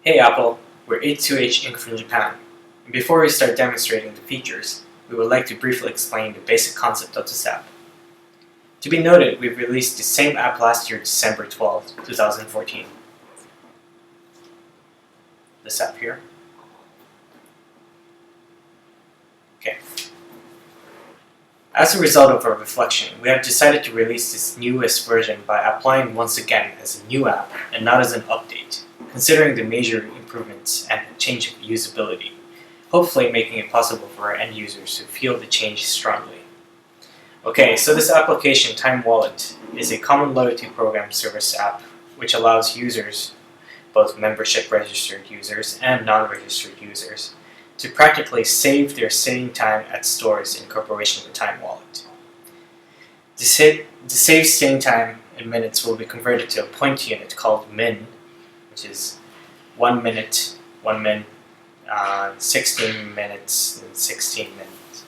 Hey Apple, we're 82H Inc. from Japan, and before we start demonstrating the features, we would like to briefly explain the basic concept of this app. To be noted, we released the same app last year, December 12, 2014. This app here. Okay. As a result of our reflection, we have decided to release this newest version by applying once again as a new app and not as an update, considering the major improvements and change of usability, hopefully making it possible for our end users to feel the change strongly. Okay, so this application, Time Wallet, is a common loyalty program service app which allows users, both membership registered users and non-registered users, to practically save their sitting time at stores in cooperation with Time Wallet. The saved sitting time in minutes will be converted to a point unit called min, which is 1 minute, 1 min, 16 minutes, and 16 minutes.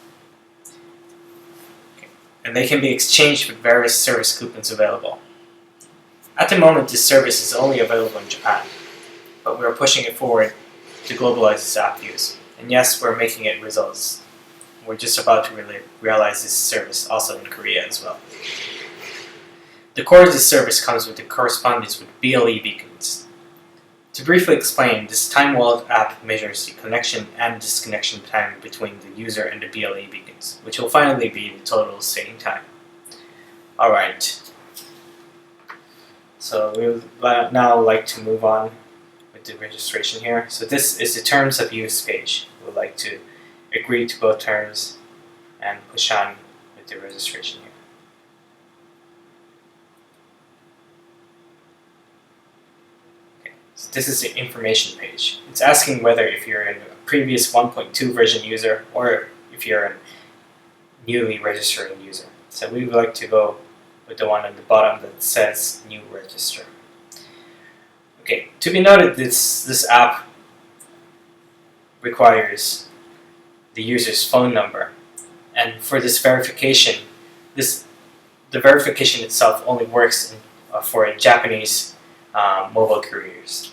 Okay. And they can be exchanged with various service coupons available. At the moment, this service is only available in Japan, but we are pushing it forward to globalize this app use. And yes, we're making it results. We're just about to realize this service also in Korea as well. The core of this service comes with the correspondence with BLE beacons. To briefly explain, this Time Wallet app measures the connection and disconnection time between the user and the BLE beacons, which will finally be the total sitting time. Alright, so we would now like to move on with the registration here. So this is the terms of use page. We would like to agree to both terms and push on with the registration here. Okay, so this is the information page. It's asking whether if you're a previous 1.2 version user or if you're a newly registering user. So we would like to go with the one at the bottom that says new register. Okay, to be noted, this app requires the user's phone number, and for this verification, the verification itself only works for Japanese mobile couriers.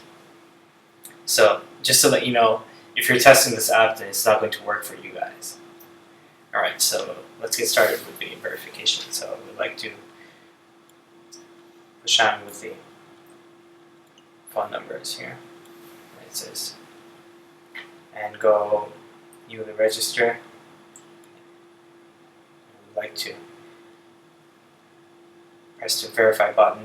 So just to let you know, if you're testing this app, then it's not going to work for you guys. Alright, so let's get started with the verification. So we'd like to push on with the phone numbers here. It says, and go newly register. We'd like to press the verify button.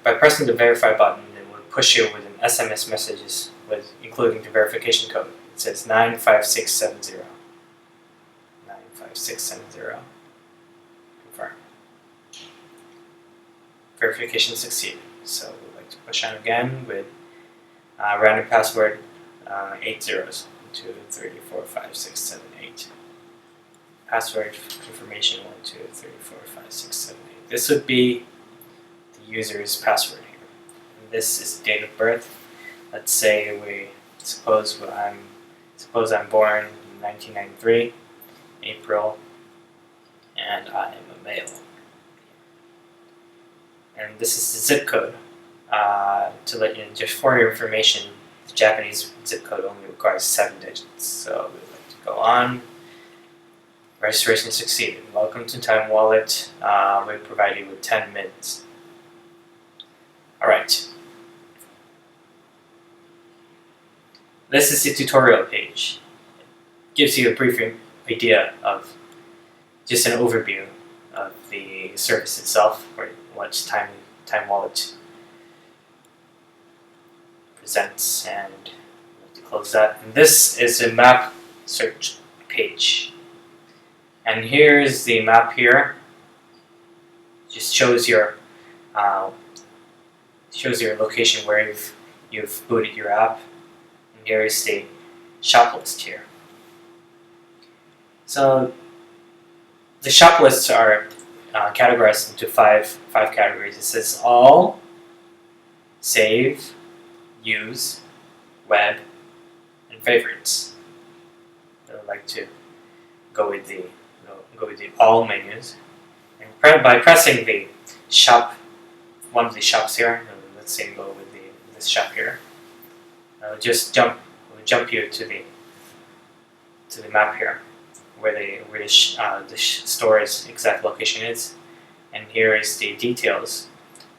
By pressing the verify button, it will push you with an SMS messages with including the verification code. It says 95670. 95670. Confirm. Verification succeeded. So we'd like to push on again with random password 8 zeros. 1, 2, 3, 4, 5, 6, 7, 8. Password confirmation 1, 2, 3, 4, 5, 6, 7, 8. This would be the user's password here. And this is date of birth. Let's say suppose I'm born in 1993, April, and I am a male. And this is the zip code. To let you know, just for your information, the Japanese zip code only requires 7 digits. So we'd like to go on. Registration succeeded. Welcome to Time Wallet. We provide you with 10 minutes. Alright. This is the tutorial page. It gives you a brief idea of just an overview of the service itself, or what Time Wallet presents, and we'll have to close that. And this is a map search page. And here's the map here. Just shows your location where you've booted your app. And here is the shop list here. So the shop lists are categorized into five categories. It says all, save, use, web, and favorites. I would like to go with the all menus, and by pressing the shop, one of the shops here, let's say go with this shop here, we'll jump you to the map here, where the store's exact location is, and here is the details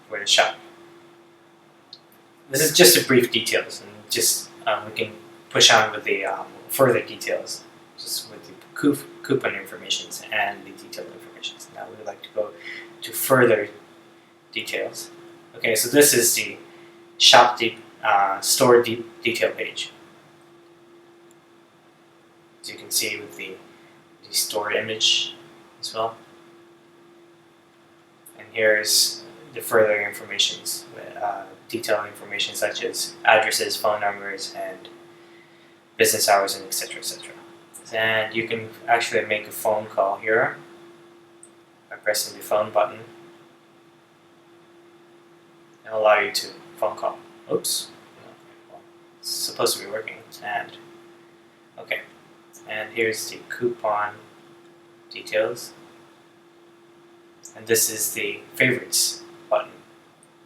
for the shop. This is just a brief details, and just we can push on with the further details, just with the coupon informations and the detailed informations. Now we would like to go to further details. Okay, so this is the store detail page. As you can see with the store image as well. And here's the further informations, detailed information such as addresses, phone numbers, and business hours, and etc. etc. And you can actually make a phone call here by pressing the phone button. It'll allow you to phone call. Oops. Well, it's supposed to be working. And okay. And here's the coupon details. And this is the favorites button.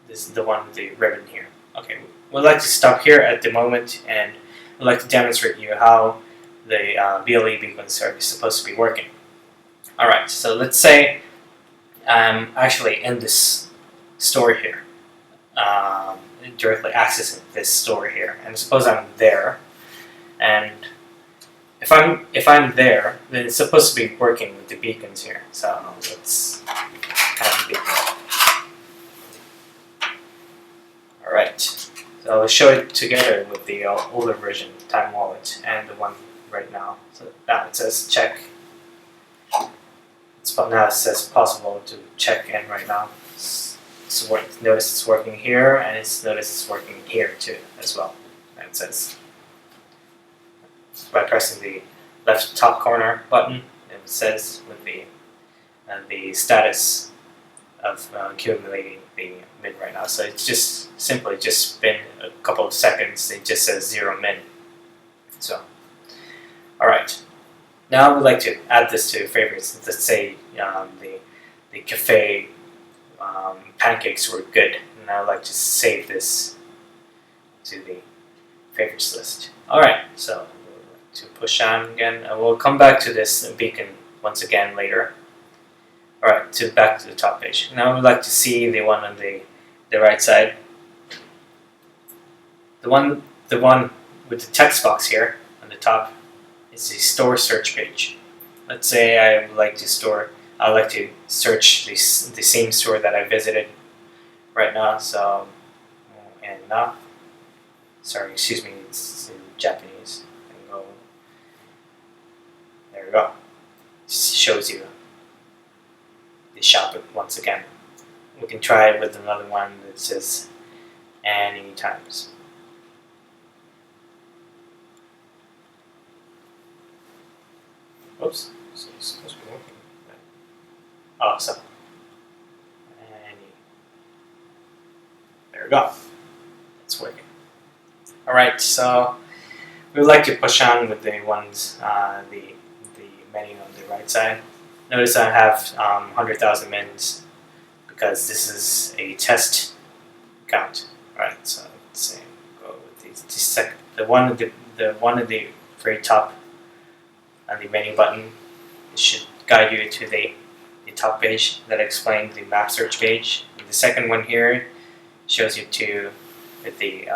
This is the one with the ribbon here. Okay, we'd like to stop here at the moment, and we'd like to demonstrate you how the BLE beacons are supposed to be working. Alright, so let's say I'm actually in this store here, directly accessing this store here, and suppose I'm there, and if I'm there, then it's supposed to be working with the beacons here. So let's have the beacon. Alright, so I'll show it together with the older version, Time Wallet, and the one right now. So now it says check. Now it says possible to check in right now. Notice it's working here, and notice it's working here too as well. And it says by pressing the left top corner button, it says with the status of accumulating the min right now. So it's just simply just been a couple of seconds. It just says 0 min. So, all right. Now we'd like to add this to favorites. Let's say the cafe pancakes were good, and I'd like to save this to the favorites list. All right. So to push on again, and we'll come back to this beacon once again later. All right, back to the top page. Now we'd like to see the one on the right side. The one with the text box here on the top is the store search page. Let's say I'd like to search the same store that I visited right now. So, and now, sorry, excuse me, it's in Japanese. There we go. It shows you the shop once again. We can try it with another one that says any times. Oops, so it's supposed to be working. Oh, so there we go. It's working. All right, so we would like to push on with the ones the menu on the right side. Notice I have 100,000 mins because this is a test count. Right, so let's say go with the one at the very top on the menu button. It should guide you to the top page that explains the map search page. And the second one here shows you to the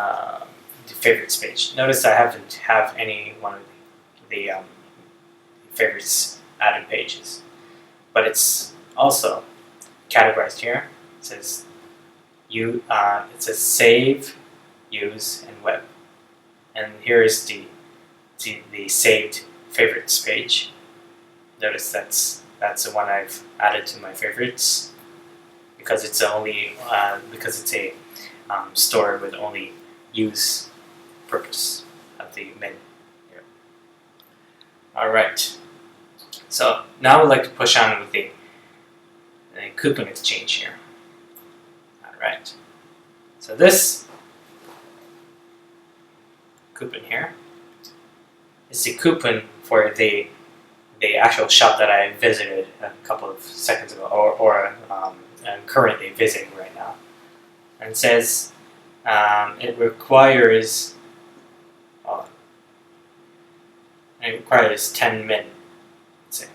favorites page. Notice I haven't have any one of the favorites added pages, but it's also categorized here. It says it says save, use, and web, and here is the saved favorites page. Notice that's the one I've added to my favorites because it's a store with only use purpose of the min here. All right. So now I'd like to push on with the coupon exchange here. All right. So this coupon here is the coupon for the actual shop that I visited a couple of seconds ago, or I'm currently visiting right now. And it says it requires and it requires 10 min. Let's see.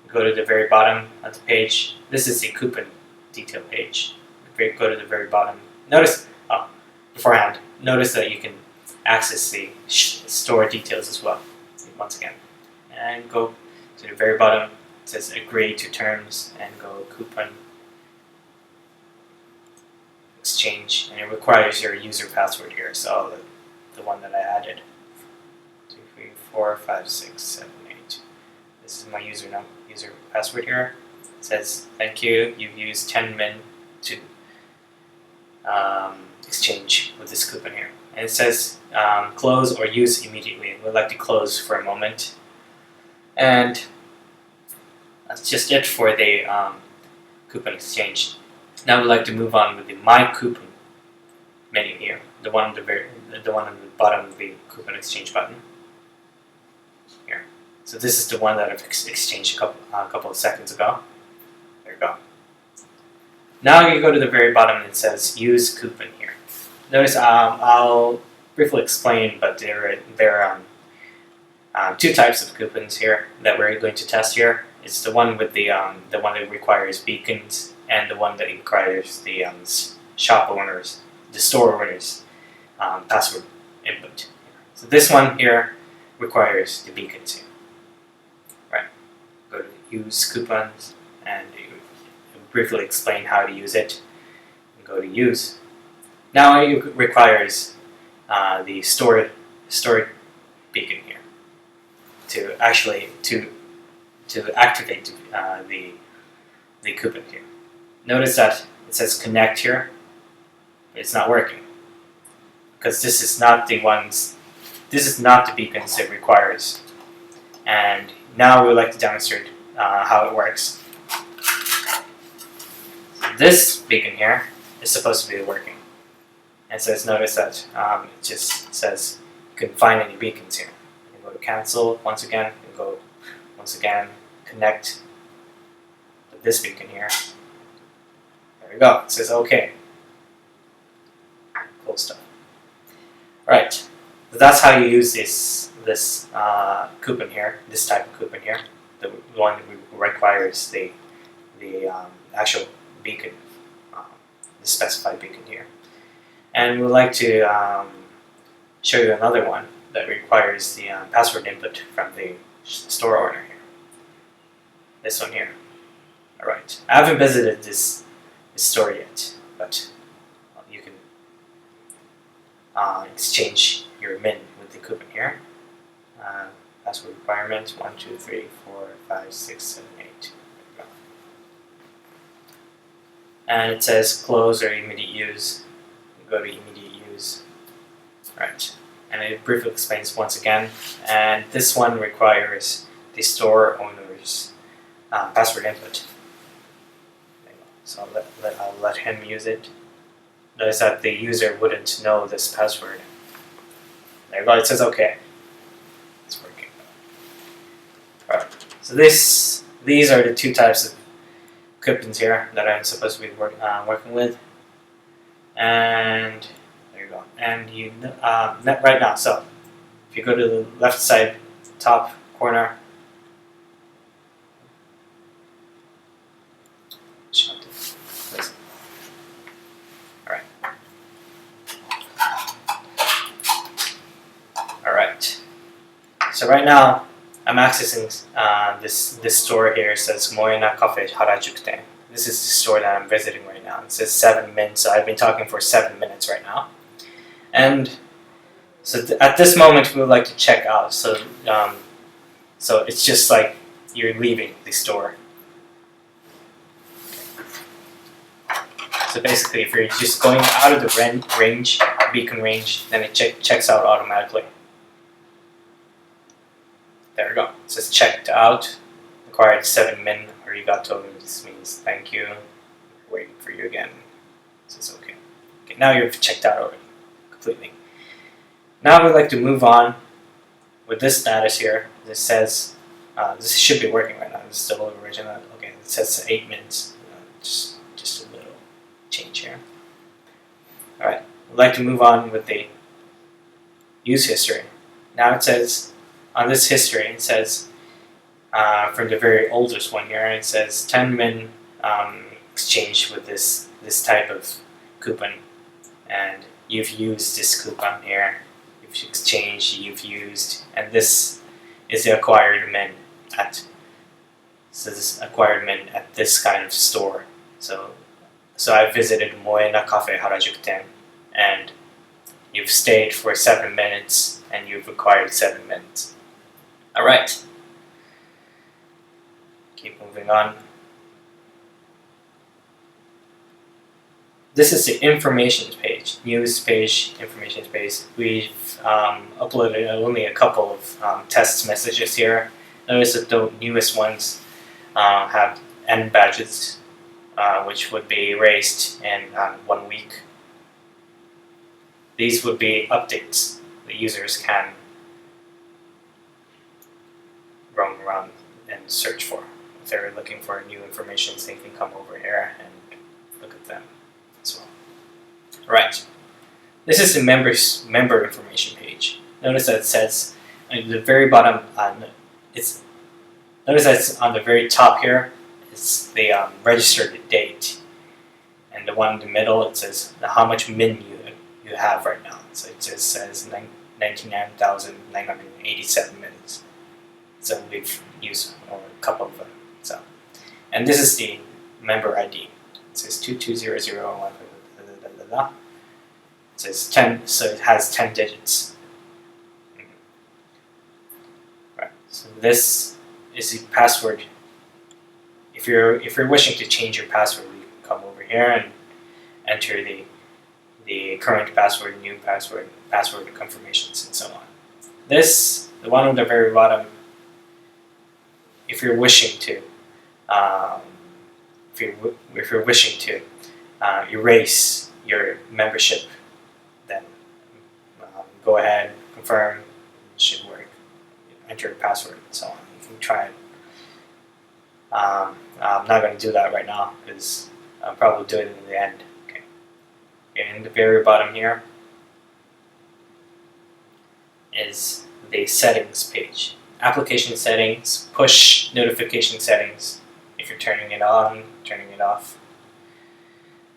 Go to the very bottom of the page. This is the coupon detail page. Go to the very bottom. Notice, beforehand, notice that you can access the store details as well, once again. And go to the very bottom. It says agree to terms, and go coupon exchange, and it requires your user password here, so the one that I added. 2, 3, 4, 5, 6, 7, 8. This is my user password here. It says thank you, you've used 10 min to exchange with this coupon here. And it says close or use immediately. We'd like to close for a moment. And that's just it for the coupon exchange. Now we'd like to move on with the My Coupon menu here, the one on the bottom of the coupon exchange button. Here. So this is the one that I've exchanged a couple of seconds ago. There you go. Now you go to the very bottom and it says Use Coupon here. Notice I'll briefly explain, but there are two types of coupons here that we're going to test here. It's the one with the one that requires beacons, and the one that requires the shop owners, the store owners, password input. So this one here requires the beacons here. Right. Go to Use Coupons, and you briefly explain how to use it. And go to Use. Now it requires the store beacon here to actually to activate the coupon here. Notice that it says connect here, but it's not working because this is not the beacons it requires. And now we would like to demonstrate how it works. So this beacon here is supposed to be working. And so notice that it just says you can find any beacons here. You can go to cancel once again, and go once again, connect with this beacon here. There we go. It says OK. Cool stuff. Alright, so that's how you use this coupon here, this type of coupon here, the one that requires the actual beacon, the specified beacon here. And we'd like to show you another one that requires the password input from the store owner here. This one here. Alright, I haven't visited this store yet, but you can exchange your min with the coupon here. Password requirement 1, 2, 3, 4, 5, 6, 7, 8. And it says close or immediate use. Go to immediate use. Right. And it briefly explains once again. And this one requires the store owner's password input. So I'll let him use it. Notice that the user wouldn't know this password. There you go. It says OK. It's working. Alright. So these are the two types of coupons here that I'm supposed to be working with. And there you go. And right now, so if you go to the left side top corner, alright. Alright. So right now I'm accessing this store here. It says Moena Cafe Harajuku. This is the store that I'm visiting right now. It says 7 min, so I've been talking for 7 minutes right now. And so at this moment we would like to check out. So it's just like you're leaving the store. So basically, if you're just going out of the beacon range, then it checks out automatically. There we go. It says checked out. Required 7 min. Arigato. This means thank you. Waiting for you again. It says okay. Okay, now you've checked out already. Completely. Now we'd like to move on with this status here. This says, this should be working right now. This is still original. Okay, it says 8 minutes. Just a little change here. Alright, we'd like to move on with the use history. Now it says on this history, it says from the very oldest one here, it says 10 min exchanged with this type of coupon, and you've used this coupon here. You've exchanged, you've used, and this is the acquired min at. So this acquired min at this kind of store. So I visited Moena Cafe Harajukuten, and you've stayed for 7 minutes, and you've acquired 7 minutes. All right. Keep moving on. This is the information page, news page, information page. We've uploaded only a couple of test messages here. Notice that the newest ones have N badges, which would be erased in 1 week. These would be updates the users can roam around and search for. If they're looking for new information, they can come over here and look at them as well. Right. This is the member information page. Notice that it says at the very bottom. Notice that it's on the very top here. It's the registered date, and the one in the middle, it says how much min you have right now. So it just says 99,987 minutes. So we've used a couple of them. So, and this is the member ID. It says 2200. It says 10, so it has 10 digits. Right. So this is the password. If you're wishing to change your password, you can come over here and enter the current password, new password, password confirmations, and so on. This, the one on the very bottom, if you're wishing to, if you're wishing to erase your membership, then go ahead, confirm, it should work. Enter your password and so on. You can try it. I'm not going to do that right now because I'll probably do it in the end. Okay. In the very bottom here is the settings page. Application settings, push notification settings, if you're turning it on, turning it off.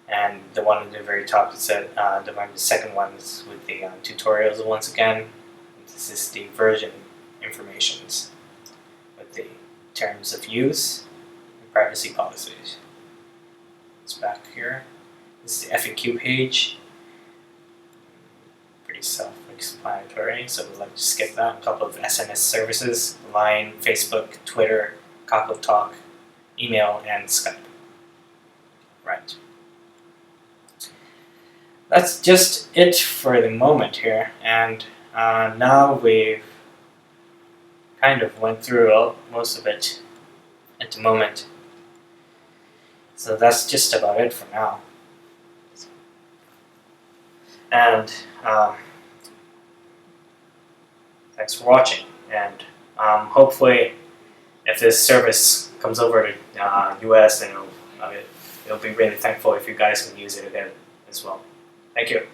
And the one at the very top is the second one is with the tutorials once again. This is the version informations with the terms of use and privacy policies. It's back here. This is the FAQ page. Pretty self-explanatory, so we'd like to skip that. A couple of SMS services: Line, Facebook, Twitter, Kakao Talk, email, and Skype. Right. That's just it for the moment here, and now we've kind of went through most of it at the moment. So that's just about it for now. And thanks for watching, and hopefully if this service comes over to US, then it'll be really thankful if you guys can use it again as well. Thank you.